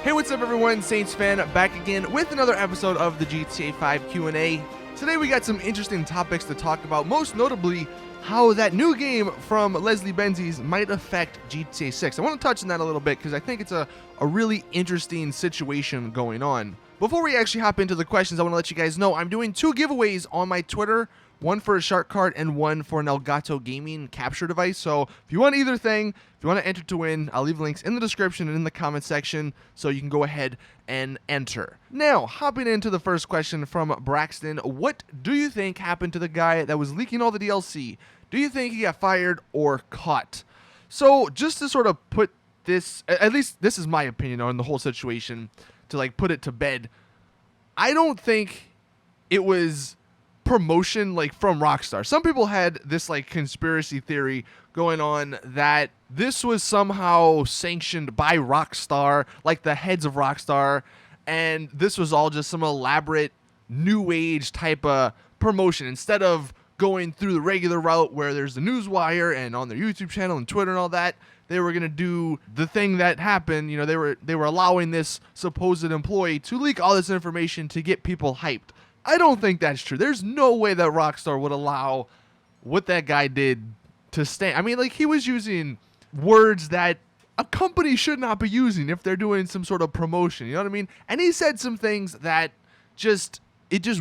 Hey, what's up everyone? Saintsfan back again with another episode of the GTA 5 Q&A. Today we got some interesting topics to talk about, most notably how that new game from Leslie Benzies might affect GTA 6. I want to touch on that a little bit because I think it's a really interesting situation going on. Before we actually hop into the questions, I want to let you guys know I'm doing 2 giveaways on my Twitter. One for a shark card and one for an Elgato gaming capture device. So if you want either thing, if you want to enter to win, I'll leave links in the description and in the comment section so you can go ahead and enter. Now, hopping into the first question from Braxton, what do you think happened to the guy that was leaking all the DLC? Do you think he got fired or caught? So just to sort of put this, at least this is my opinion on the whole situation, to like put it to bed, I don't think it was promotion like from Rockstar. Some people had this like conspiracy theory going on that this was somehow sanctioned by Rockstar, like the heads of Rockstar, and this was all just some elaborate new age type of promotion instead of going through the regular route where there's the newswire and on their YouTube channel and Twitter and all that. They were going to do the thing that happened. You know, they were allowing this supposed employee to leak all this information to get people hyped. I don't think that's true. There's no way that Rockstar would allow what that guy did to stand. I mean, like, he was using words that a company should not be using if they're doing some sort of promotion. You know what I mean? And he said some things that just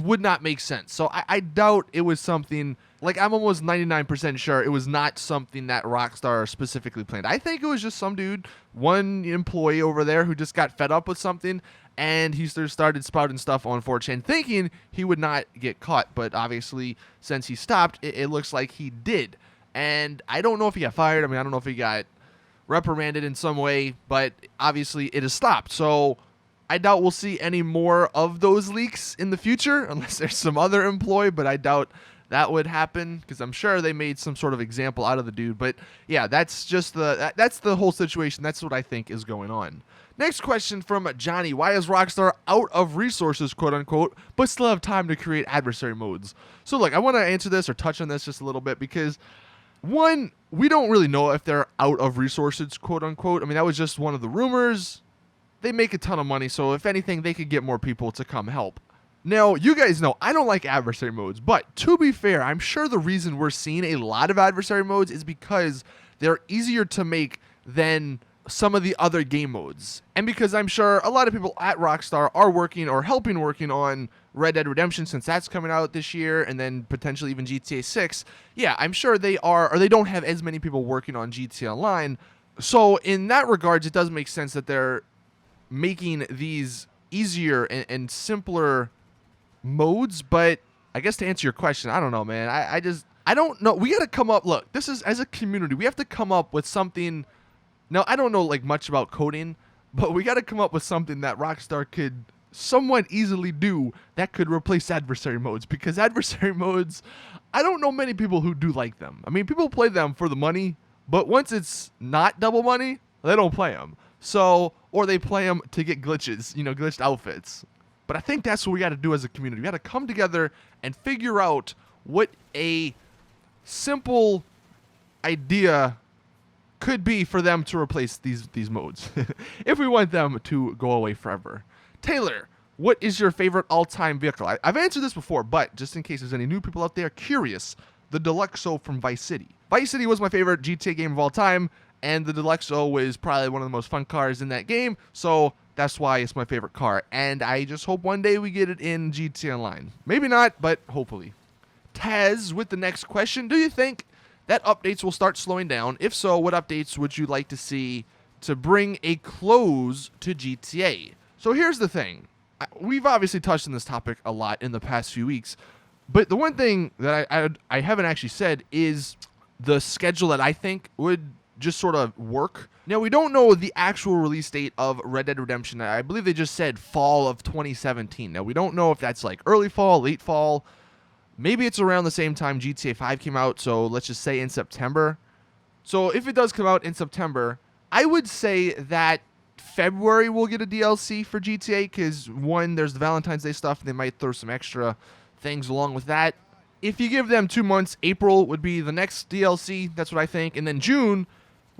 would not make sense. So I doubt it was something, like, I'm almost 99% sure it was not something that Rockstar specifically planned. I think it was just some dude, one employee over there who just got fed up with something, and he started spouting stuff on 4chan thinking he would not get caught. But obviously, since he stopped, it looks like he did. And I don't know if he got fired. I mean, I don't know if he got reprimanded in some way, but obviously it has stopped. So I doubt we'll see any more of those leaks in the future unless there's some other employee, but I doubt that would happen because I'm sure they made some sort of example out of the dude. But yeah, that's just that's the whole situation. That's what I think is going on. Next question from Johnny. Why is Rockstar out of resources, quote unquote, but still have time to create adversary modes? So look, I want to answer this or touch on this just a little bit because, one, we don't really know if they're out of resources, quote unquote. I mean, that was just one of the rumors. They make a ton of money, so if anything, they could get more people to come help. Now, you guys know I don't like adversary modes, but to be fair, I'm sure the reason we're seeing a lot of adversary modes is because they're easier to make than some of the other game modes. And because I'm sure a lot of people at Rockstar are working or helping working on Red Dead Redemption since that's coming out this year, and then potentially even GTA 6. Yeah, I'm sure they are, or they don't have as many people working on GTA Online. So in that regards, it does make sense that they're making these easier and simpler modes. But I guess to answer your question, I don't know, man. I don't know. We got to come up. Look, this is, as a community, we have to come up with something. Now, I don't know like much about coding, but we got to come up with something that Rockstar could somewhat easily do that could replace adversary modes, because adversary modes, I don't know many people who do like them. I mean, people play them for the money, but once it's not double money, they don't play them. So, or they play them to get glitches, you know, glitched outfits. But I think that's what we got to do as a community. We got to come together and figure out what a simple idea could be for them to replace these modes if we want them to go away forever. Taylor, what is your favorite all-time vehicle? I've answered this before, but just in case there's any new people out there curious, the Deluxo from Vice City. Vice City was my favorite GTA game of all time, and the Deluxo was probably one of the most fun cars in that game, so that's why it's my favorite car. And I just hope one day we get it in GTA Online. Maybe not, but hopefully. Taz with the next question. Do you think that updates will start slowing down? If so, what updates would you like to see to bring a close to GTA? So here's the thing. We've obviously touched on this topic a lot in the past few weeks, but the one thing that I haven't actually said is the schedule that I think would just sort of work. Now, we don't know the actual release date of Red Dead Redemption. I believe they just said fall of 2017. Now, we don't know if that's like early fall, late fall. Maybe it's around the same time GTA 5 came out, so let's just say in September. So if it does come out in September, I would say that February we'll get a DLC for GTA because, one, there's the Valentine's Day stuff, and they might throw some extra things along with that. If you give them 2 months, April would be the next DLC. That's what I think. And then June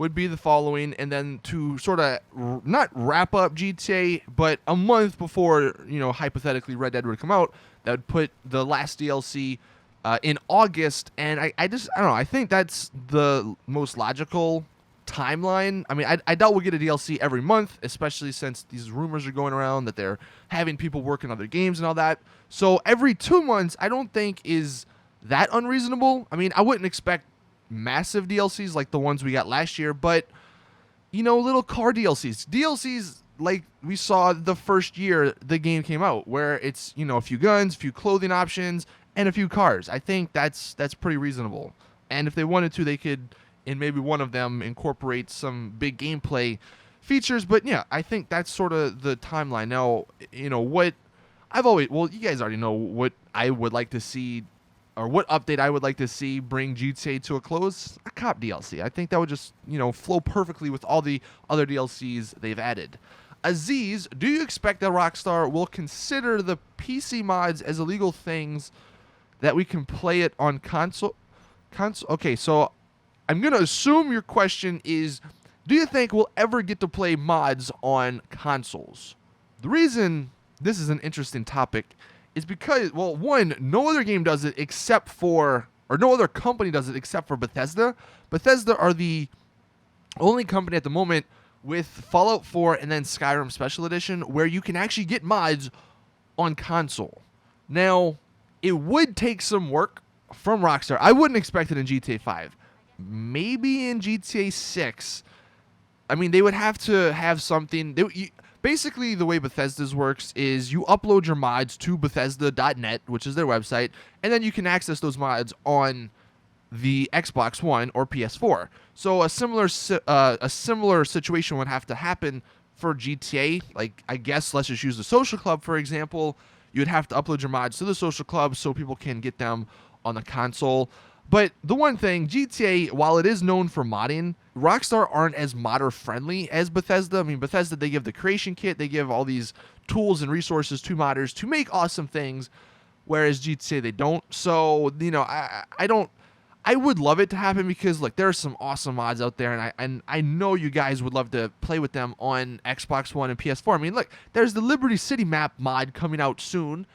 would be the following, and then to sort of not wrap up GTA, but a month before, hypothetically Red Dead would come out, that would put the last DLC in August. And I don't know, I think that's the most logical timeline. I mean, I doubt we'll get a DLC every month, especially since these rumors are going around that they're having people work on other games and all that. So every 2 months, I don't think is that unreasonable. I mean, I wouldn't expect massive DLCs like the ones we got last year, but little car DLCs like we saw the first year the game came out, where it's a few guns, a few clothing options, and a few cars. I think that's pretty reasonable. And if they wanted to, they could in maybe one of them incorporate some big gameplay features. But yeah, I think that's sort of the timeline. Now, what you guys already know what I would like to see, or what update I would like to see bring GTA to a close. A cop DLC. I think that would just, flow perfectly with all the other DLCs they've added. Aziz, do you expect that Rockstar will consider the PC mods as illegal things that we can play it on console? Okay, so I'm going to assume your question is, do you think we'll ever get to play mods on consoles? The reason this is an interesting topic is because, well, one, no other game does it no other company does it except for Bethesda. Bethesda are the only company at the moment with Fallout 4 and then Skyrim Special Edition where you can actually get mods on console. Now, it would take some work from Rockstar. I wouldn't expect it in GTA 5. Maybe in GTA 6. I mean, they would have to have something. Basically, the way Bethesda's works is you upload your mods to Bethesda.net, which is their website, and then you can access those mods on the Xbox One or PS4. So a similar situation would have to happen for GTA. Like, I guess let's just use the Social Club, for example. You'd have to upload your mods to the Social Club so people can get them on the console. But the one thing, GTA, while it is known for modding, Rockstar aren't as modder friendly as Bethesda. I mean, Bethesda, they give the creation kit, they give all these tools and resources to modders to make awesome things, whereas GTA, they don't. So, I would love it to happen because, look, there are some awesome mods out there, and I know you guys would love to play with them on Xbox One and PS4. I mean, look, there's the Liberty City map mod coming out soon,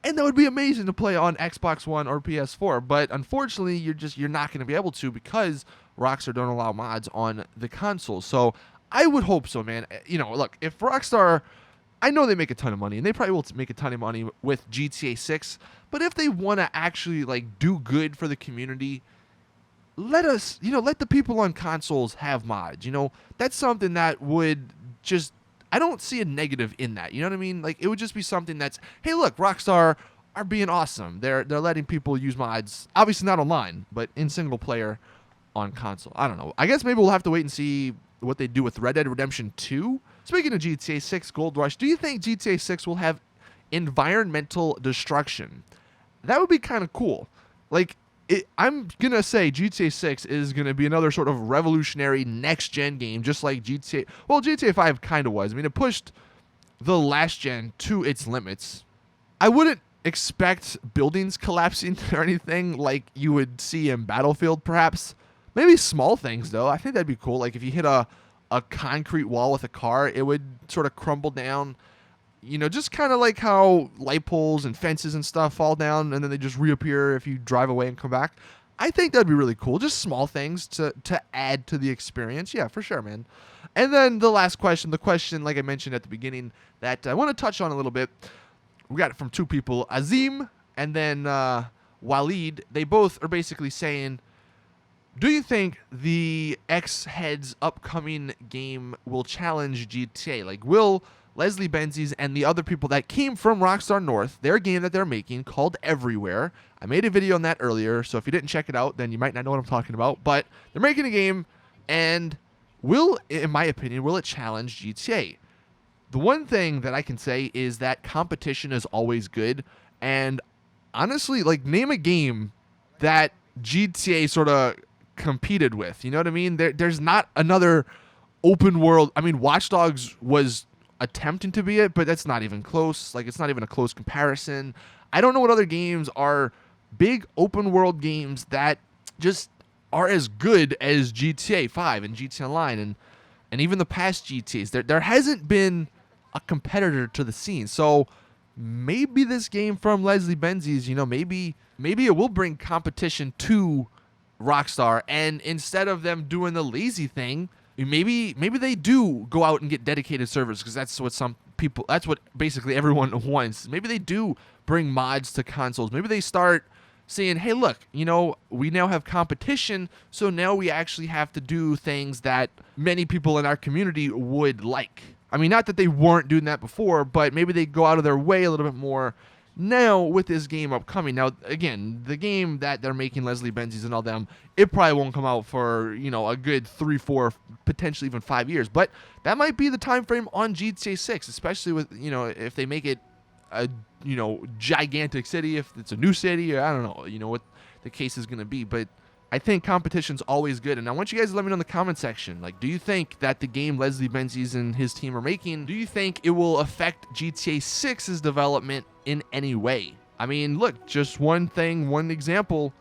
and that would be amazing to play on Xbox One or PS4. But unfortunately, you're not going to be able to because Rockstar don't allow mods on the console. So I would hope so, man. Look, if Rockstar, I know they make a ton of money, and they probably will make a ton of money with GTA 6. But if they want to actually do good for the community, let the people on consoles have mods. That's something that would just, I don't see a negative in that. You know what I mean? It would just be something that's, hey, look, Rockstar are being awesome. They're letting people use mods, obviously not online, but in single player on console. I don't know. I guess maybe we'll have to wait and see what they do with Red Dead Redemption 2. Speaking of GTA 6 Gold Rush, do you think GTA 6 will have environmental destruction? That would be kind of cool. I'm going to say GTA 6 is going to be another sort of revolutionary next-gen game, just like GTA. Well, GTA 5 kind of was. I mean, it pushed the last gen to its limits. I wouldn't expect buildings collapsing or anything like you would see in Battlefield, perhaps. Maybe small things, though. I think that'd be cool. If you hit a concrete wall with a car, it would sort of crumble down. Just kind of like how light poles and fences and stuff fall down and then they just reappear if you drive away and come back. I think that'd be really cool. Just small things to add to the experience. Yeah, for sure, man. And then the last question, like I mentioned at the beginning, that I want to touch on a little bit. We got it from two people, Azim and then Waleed. They both are basically saying, do you think the X-Head's upcoming game will challenge GTA? Will Leslie Benzies and the other people that came from Rockstar North, their game that they're making called Everywhere. I made a video on that earlier, so if you didn't check it out, then you might not know what I'm talking about. But they're making a game, and in my opinion, will it challenge GTA? The one thing that I can say is that competition is always good. And honestly, name a game that GTA sort of competed with. You know what I mean? There's not another open world. I mean, Watch Dogs was attempting to be it, but that's not even close. It's not even a close comparison. I don't know what other games are big open world games that just are as good as GTA 5 and GTA Online and even the past GTAs. There hasn't been a competitor to the scene. So maybe this game from Leslie Benzies, maybe it will bring competition to Rockstar, and instead of them doing the lazy thing, maybe they do go out and get dedicated servers, because that's what basically everyone wants. Maybe they do bring mods to consoles. Maybe they start saying, hey, look, we now have competition, so now we actually have to do things that many people in our community would like. I mean, not that they weren't doing that before, but maybe they go out of their way a little bit more now with this game upcoming. Now, again, the game that they're making, Leslie Benzies and all them, it probably won't come out for, a good 3, 4, potentially even 5 years. But that might be the time frame on GTA 6, especially with, if they make it a, gigantic city, if it's a new city, or I don't know, what the case is going to be. But I think competition's always good, and I want you guys to let me know in the comment section, do you think that the game Leslie Benzies and his team are making, do you think it will affect GTA 6's development in any way? I mean, look, just one example,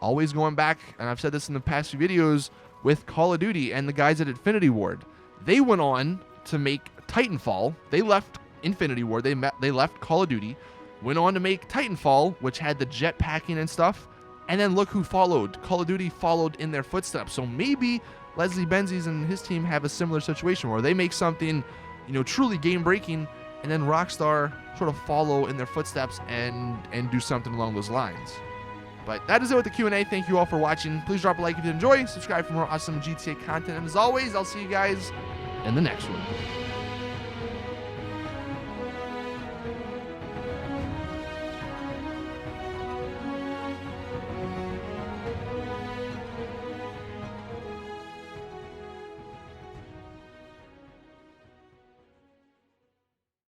always going back, and I've said this in the past few videos, with Call of Duty and the guys at Infinity Ward. They went on to make Titanfall. They left Infinity Ward, they left Call of Duty, went on to make Titanfall, which had the jetpacking and stuff. And then look who followed. Call of Duty followed in their footsteps. So maybe Leslie Benzies and his team have a similar situation where they make something, truly game-breaking, and then Rockstar sort of follow in their footsteps and do something along those lines. But that is it with the Q&A. Thank you all for watching. Please drop a like if you enjoy. Subscribe for more awesome GTA content. And as always, I'll see you guys in the next one.